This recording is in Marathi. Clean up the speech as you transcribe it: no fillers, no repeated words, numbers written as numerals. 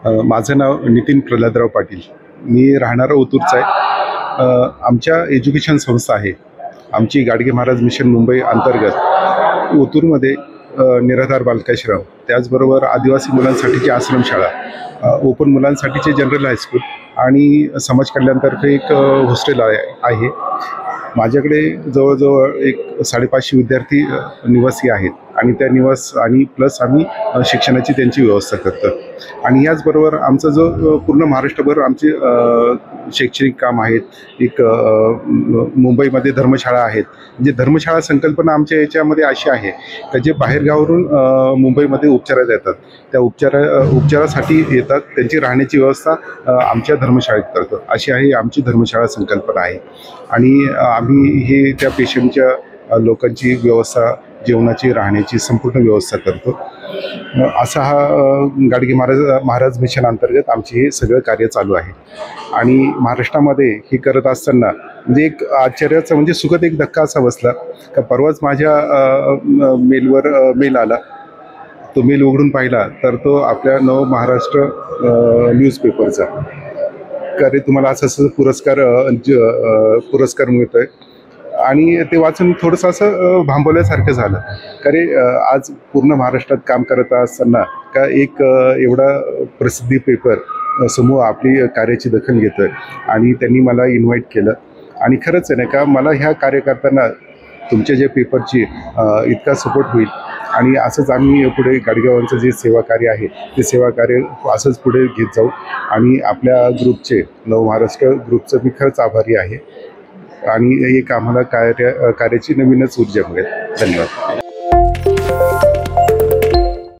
माझं नाव नितीन प्रल्हादराव पाटील. मी राहणारा ओतूरचा आहे. आमच्या एज्युकेशन संस्था आहे. आमची गाडगे महाराज मिशन मुंबई अंतर्गत ओतूरमध्ये निराधार बालकाश्रम, त्याचबरोबर आदिवासी मुलांसाठीची आश्रमशाळा, ओपन मुलांसाठीचे जनरल हायस्कूल आणि समाज कल्याणतर्फे एक हॉस्टेल आहे. माझ्याकडे जवळजवळ एक 550 विद्यार्थी निवासी आहेत आणि त्या निवास आणि प्लस आम्ही शिक्षणाची त्यांची व्यवस्था करतो. आणि याचबरोबर आमचा जो पूर्ण महाराष्ट्रभर आमचे शैक्षणिक काम आहेत. एक मुंबईमध्ये धर्मशाळा आहेत. म्हणजे धर्मशाळा संकल्पना आमच्या याच्यामध्ये अशी आहे की जे बाहेरगावावरून मुंबईमध्ये उपचारात येतात, त्या उपचारासाठी येतात, त्यांची राहण्याची व्यवस्था आमच्या धर्मशाळेत करतो. अशी आहे आमची धर्मशाळा संकल्पना आहे. आणि आम्ही हे त्या पेशंटच्या लोकांची व्यवस्था, जेवणाची, राहण्याची संपूर्ण व्यवस्था करतो. असा हा गाडगे महाराज मिशन अंतर्गत आमचे हे सगळं कार्य चालू आहे. आणि महाराष्ट्रामध्ये हे करत असताना म्हणजे एक आश्चर्याचा म्हणजे सुखद एक धक्का असा बसला का परवाच माझ्या मेल आला. तो मेल उघडून पाहिला तर तो आपल्या नव महाराष्ट्र न्यूजपेपरचा, का रे तुम्हाला असं पुरस्कार मिळतोय. आणि ते वाचून थोडंसं असं भांबवल्यासारखं झालं, कारण आज पूर्ण महाराष्ट्रात काम करत असताना का एक एवढा प्रसिद्धी पेपर समूह आपली कार्याची दखल घेतोय. आणि त्यांनी मला इन्व्हाइट केलं. आणि खरंच आहे ना का मला ह्या कार्य करताना तुमच्या जे पेपरची इतका सपोर्ट होईल. आणि असंच आम्ही पुढे गाडगेबाबांचं जे सेवा कार्य आहे ते सेवा कार्य असंच पुढे घेत जाऊ. आणि आपल्या ग्रुपचे, नव महाराष्ट्र ग्रुपचं मी खरंच आभारी आहे. आणि एक आम्हाला कार्याची नवीनच ऊर्जा मिळेल. धन्यवाद.